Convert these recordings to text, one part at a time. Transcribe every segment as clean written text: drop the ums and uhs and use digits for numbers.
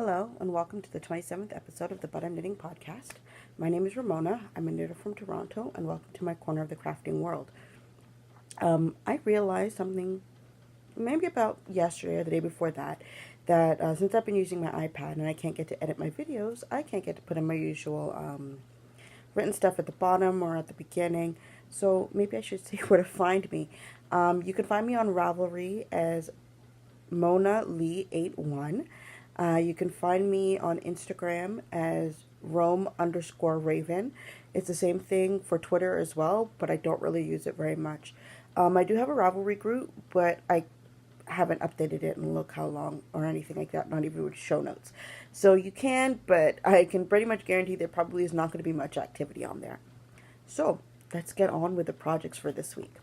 Hello, and welcome to the 27th episode of the But I'm Knitting podcast. My name is Ramona. I'm a knitter from Toronto, and welcome to my corner of the crafting world. I realized something maybe about yesterday or the day before that since I've been using my iPad and I can't get to edit my videos, I can't get to put in my usual written stuff at the bottom or at the beginning. So maybe I should say where to find me. You can find me on Ravelry as Mona Lee 81. You can find me on Instagram as Rome_Raven. It's the same thing for Twitter as well, but I don't really use it very much. I do have a Ravelry group, but I haven't updated it and look how long or anything like that, not even with show notes. So you can, but I can pretty much guarantee there probably is not going to be much activity on there. So let's get on with the projects for this week.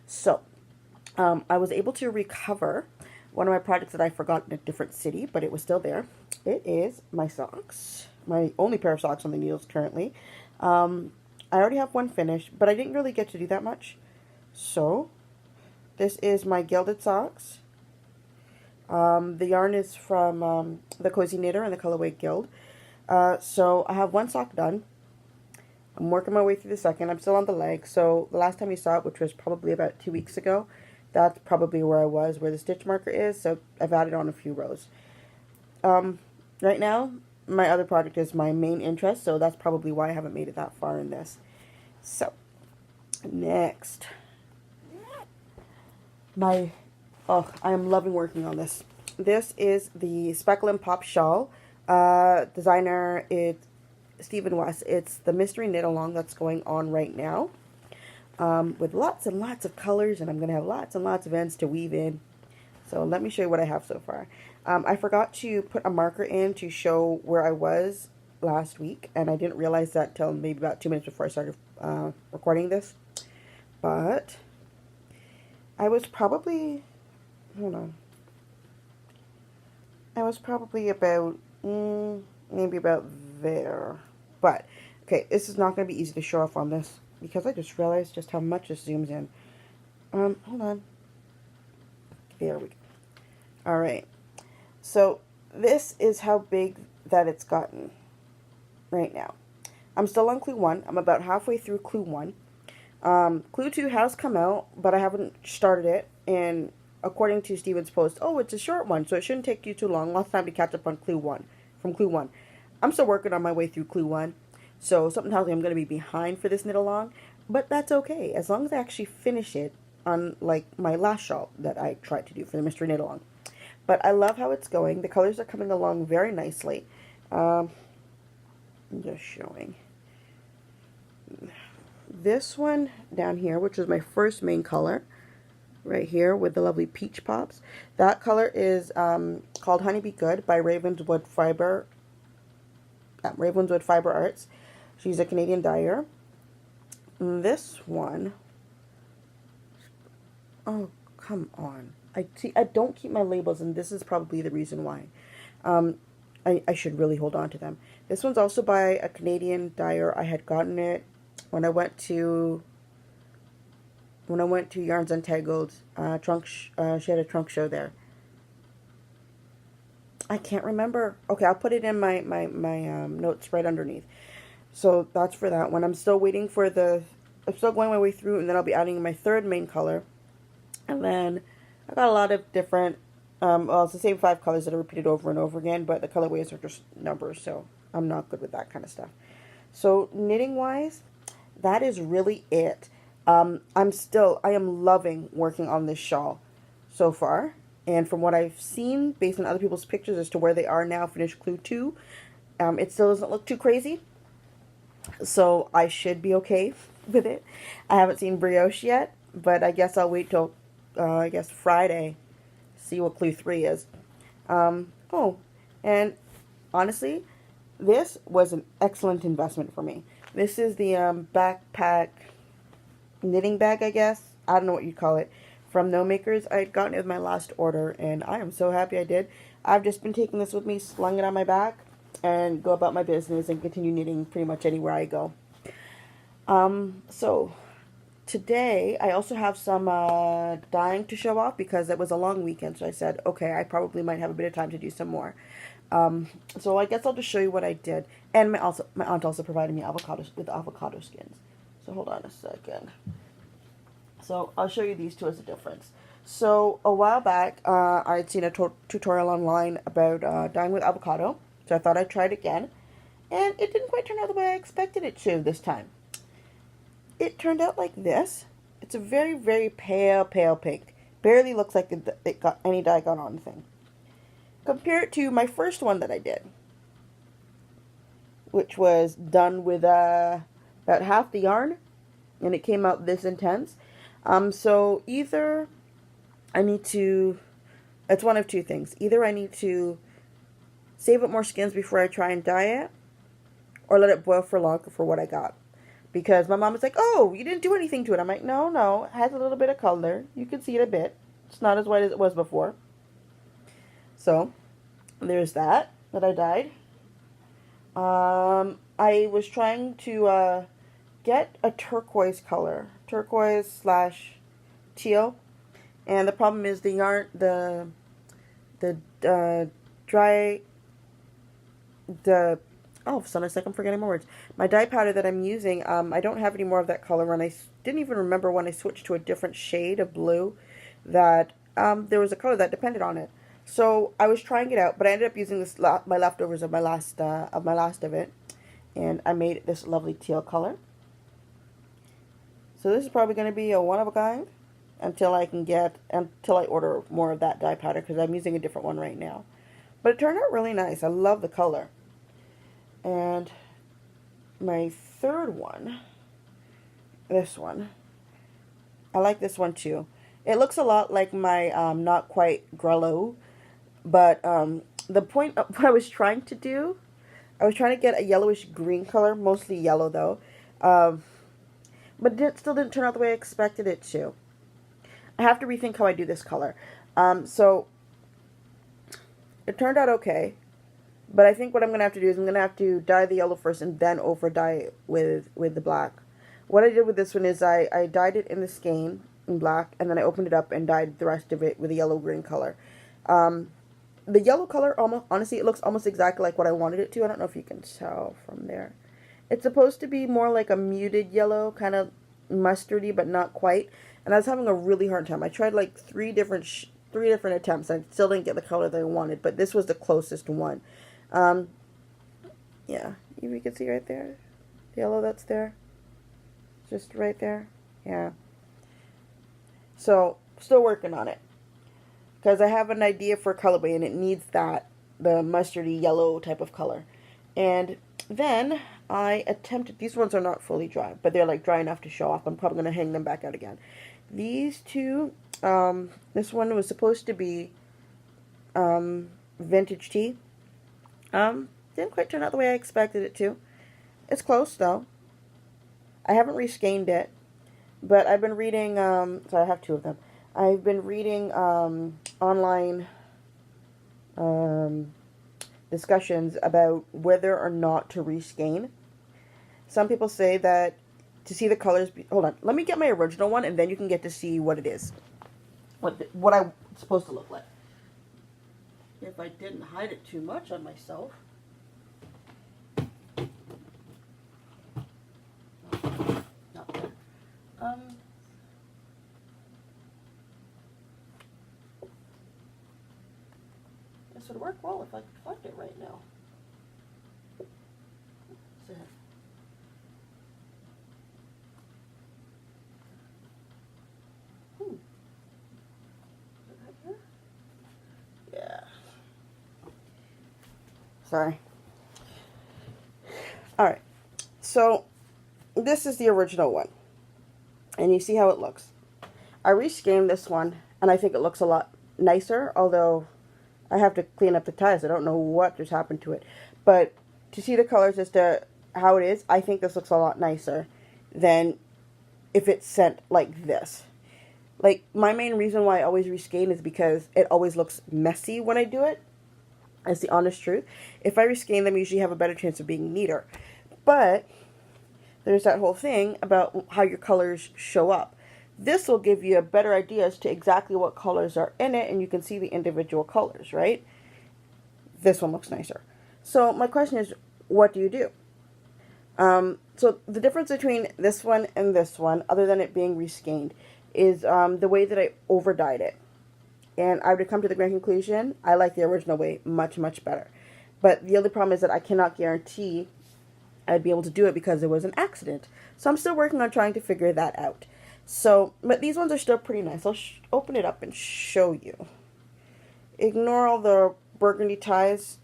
So I was able to recover one of my projects that I forgot in a different city, but it was still there. It is my socks, my only pair of socks on the needles currently. I already have one finished, but I didn't really get to do that much. So this is my gilded socks. The yarn is from the Cozy Knitter and the Colorway Guild. So I have one sock done. I'm working my way through the second. I'm still on the leg. So the last time you saw it, which was probably about 2 weeks ago, that's probably where I was, where the stitch marker is. So I've added on a few rows. Right now, my other project is my main interest. So that's probably why I haven't made it that far in this. So next, I am loving working on this. This is the Speckle and Pop shawl. Designer is Stephen West. It's the mystery knit along that's going on right now. With lots and lots of colors, and I'm going to have lots and lots of ends to weave in. So let me show you what I have so far. I forgot to put a marker in to show where I was last week, and I didn't realize that till maybe about 2 minutes before I started recording this. But I was probably, I was probably about, maybe about there. But, okay, this is not going to be easy to show off on this, because I just realized just how much this zooms in. Hold on. There we go. Alright. So, this is how big that it's gotten right now. I'm still on clue 1. I'm about halfway through clue 1. Clue 2 has come out, but I haven't started it. And according to Steven's post, it's a short one, so it shouldn't take you too long. Lots of time to catch up on clue 1. From clue 1. I'm still working on my way through clue 1. So something tells me I'm going to be behind for this knit along, but that's okay as long as I actually finish it on like my last shawl that I tried to do for the mystery knit along. But I love how it's going. The colors are coming along very nicely. I'm just showing. This one down here, which is my first main color, right here with the lovely peach pops. That color is called Honey Be Good by Ravenswood Fibre Arts. She's a Canadian dyer. This one, oh, come on. I don't keep my labels, and this is probably the reason why. I should really hold on to them. This one's also by a Canadian dyer. I had gotten it when I went to Yarns Untangled. She had a trunk show there. I can't remember. Okay, I'll put it in my notes right underneath. So that's for that one. I'm still waiting for I'm still going my way through, and then I'll be adding my third main color. And then I got a lot of different, it's the same 5 colors that are repeated over and over again, but the colorways are just numbers, so I'm not good with that kind of stuff. So knitting-wise, that is really it. I am loving working on this shawl so far. And from what I've seen, based on other people's pictures as to where they are now, finished clue 2, it still doesn't look too crazy. So I should be okay with it. I haven't seen brioche yet, but I guess I'll wait till, Friday, see what clue 3 is. And honestly, this was an excellent investment for me. This is the backpack knitting bag, I guess. I don't know what you call it. From No Makers. I had gotten it with my last order, and I am so happy I did. I've just been taking this with me, slung it on my back, and go about my business and continue knitting pretty much anywhere I go. So today I also have some dyeing to show off because it was a long weekend. So I said, okay, I probably might have a bit of time to do some more. So I guess I'll just show you what I did. And my aunt also provided me avocado skins. So hold on a second. So I'll show you these two as a difference. So a while back, I had seen a tutorial online about dyeing with avocado. So I thought I'd try it again. And it didn't quite turn out the way I expected it to this time. It turned out like this. It's a very, very pale pink. Barely looks like it got any dye got on the thing. Compare it to my first one that I did, which was done with about half the yarn, and it came out this intense. So either I need to, it's one of two things. Either I need to save up more skins before I try and dye it, or let it boil for longer for what I got. Because my mom was like, oh, you didn't do anything to it. I'm like, no, it has a little bit of color. You can see it a bit. It's not as white as it was before. So, there's that I dyed. I was trying to get a turquoise color. Turquoise / teal. And the problem is the yarn, the oh, for some second I'm forgetting my words. My dye powder that I'm using, I don't have any more of that color. And I didn't even remember when I switched to a different shade of blue that there was a color that depended on it. So I was trying it out, but I ended up using this my leftovers of my last of it, and I made this lovely teal color. So this is probably going to be a one of a kind until I order more of that dye powder, because I'm using a different one right now. But it turned out really nice. I love the color. And my third one, this one, I like this one too. It looks a lot like my not quite Grello, but the point of what I was trying to do, I was trying to get a yellowish green color, mostly yellow though, but it still didn't turn out the way I expected it to. I have to rethink how I do this color. So it turned out okay, but I think what I'm going to have to do is I'm going to have to dye the yellow first and then over dye it with the black. What I did with this one is I dyed it in the skein in black, and then I opened it up and dyed the rest of it with a yellow-green color. The yellow color, honestly, it looks almost exactly like what I wanted it to. I don't know if you can tell from there. It's supposed to be more like a muted yellow, kind of mustardy, but not quite. And I was having a really hard time. I tried like three different attempts. I still didn't get the color that I wanted, but this was the closest one. Yeah, you can see right there, the yellow that's there, just right there. Yeah. So, still working on it, because I have an idea for colorway, and it needs the mustardy yellow type of color. And then I attempted, these ones are not fully dry, but they're like dry enough to show off. I'm probably going to hang them back out again. These two, this one was supposed to be vintage tea. Didn't quite turn out the way I expected it to. It's close though. I haven't reskeined it. But I've been reading, so I have two of them. I've been reading online discussions about whether or not to reskein. Some people say that to see the colors, hold on, let me get my original one and then you can get to see what it is. What I'm supposed to look like. If I didn't hide it too much on myself. Not there. This would work well if I could find it right now. So, is it right here? Yeah. Sorry. Alright. So, this is the original one. And you see how it looks. I reskeined this one, and I think it looks a lot nicer, although I have to clean up the ties. I don't know what just happened to it. But to see the colors as to how it is, I think this looks a lot nicer than if it's sent like this. Like, my main reason why I always reskein is because it always looks messy when I do it. That's the honest truth. If I reskein them, I usually have a better chance of being neater. But there's that whole thing about how your colors show up. This will give you a better idea as to exactly what colors are in it, and you can see the individual colors, right? This one looks nicer. So my question is, what do you do? So the difference between this one and this one, other than it being reskeined, is the way that I over dyed it. And I would come to the grand conclusion, I like the original way much, much better. But the other problem is that I cannot guarantee I'd be able to do it because it was an accident. So I'm still working on trying to figure that out. So, but these ones are still pretty nice. I'll open it up and show you. Ignore all the burgundy ties.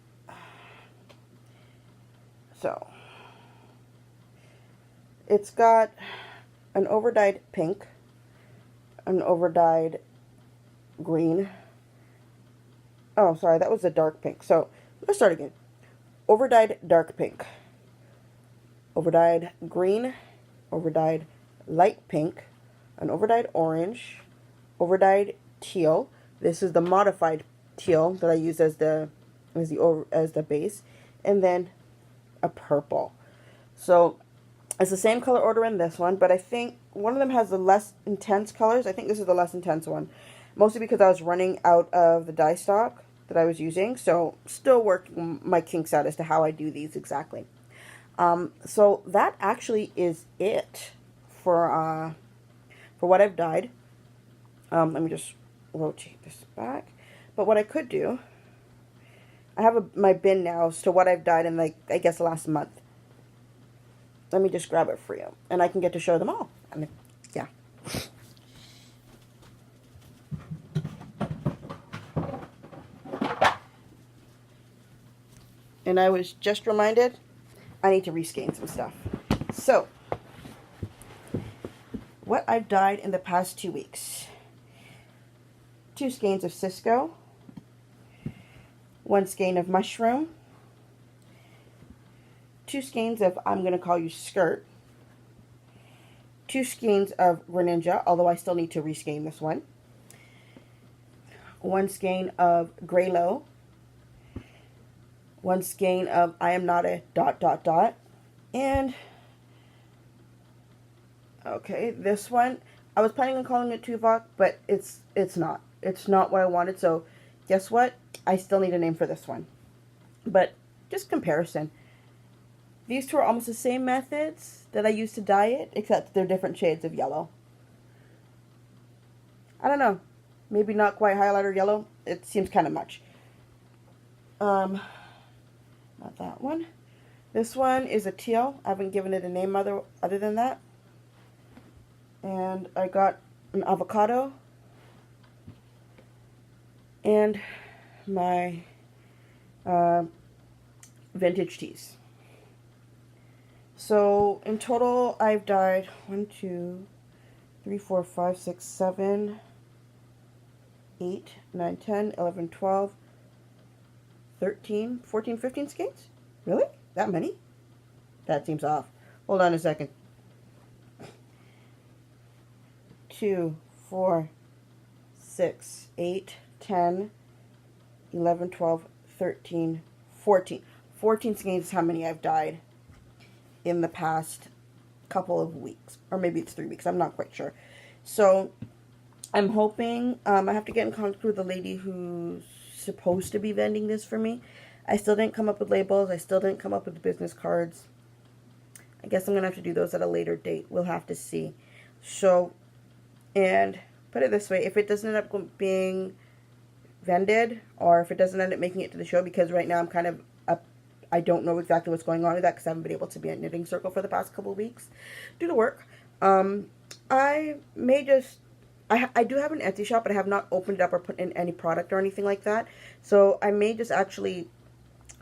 So, it's got an overdyed pink, an overdyed green. Oh, sorry, that was a dark pink. So, let's start again. Overdyed dark pink, overdyed green, overdyed light pink, an overdyed orange, overdyed teal. This is the modified teal that I use as the base, and then a purple. So it's the same color order in this one, but I think one of them has the less intense colors. I think this is the less intense one, mostly because I was running out of the dye stock that I was using. So still working my kinks out as to how I do these exactly. So that actually is it for what I've dyed. Let me just rotate this back. But what I could do, I have my bin now as to what I've dyed in, like, I guess last month. Let me just grab it for you, and I can get to show them all. I mean, yeah. And I was just reminded I need to reskein some stuff. So, what I've dyed in the past 2 weeks. 2 skeins of Cisco, 1 skein of Mushroom, 2 skeins of I'm going to call you Skirt, 2 skeins of Greninja, although I still need to reskein this one, 1 skein of Greylow, 1 skein of I am not a ... and okay, this one, I was planning on calling it Tuvok, but it's not. It's not what I wanted, so guess what? I still need a name for this one. But just comparison. These two are almost the same methods that I used to dye it, except they're different shades of yellow. I don't know. Maybe not quite highlighter yellow. It seems kind of much. Not that one. This one is a teal. I haven't given it a name other than that. And I got an avocado. And my vintage teas. So in total, I've dyed 1, 2, 3, 4, 5, 6, 7, 8, 9, 10, 11, 12, 13, 14, 15 skeins? Really? That many? That seems off. Hold on a second. 2, 4, 6, 8, 10, 11, 12, 13, 14. 14 skeins is how many I've dyed in the past couple of weeks. Or maybe it's 3 weeks. I'm not quite sure. So, I'm hoping, I have to get in contact with the lady who's supposed to be vending this for me. I still didn't come up with labels. I still didn't come up with business cards. I guess I'm going to have to do those at a later date. We'll have to see. So, and put it this way, if it doesn't end up being vended, or if it doesn't end up making it to the show, because right now I'm kind of up, I don't know exactly what's going on with that, because I haven't been able to be at Knitting Circle for the past couple of weeks due to work. I may just, I do have an Etsy shop, but I have not opened it up or put in any product or anything like that. So I may just actually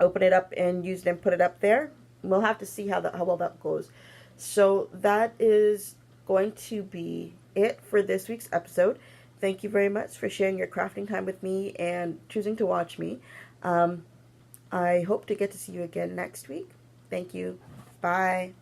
open it up and use it and put it up there. We'll have to see how well that goes. So that is going to be it for this week's episode. Thank you very much for sharing your crafting time with me and choosing to watch me. I hope to get to see you again next week. Thank you. Bye.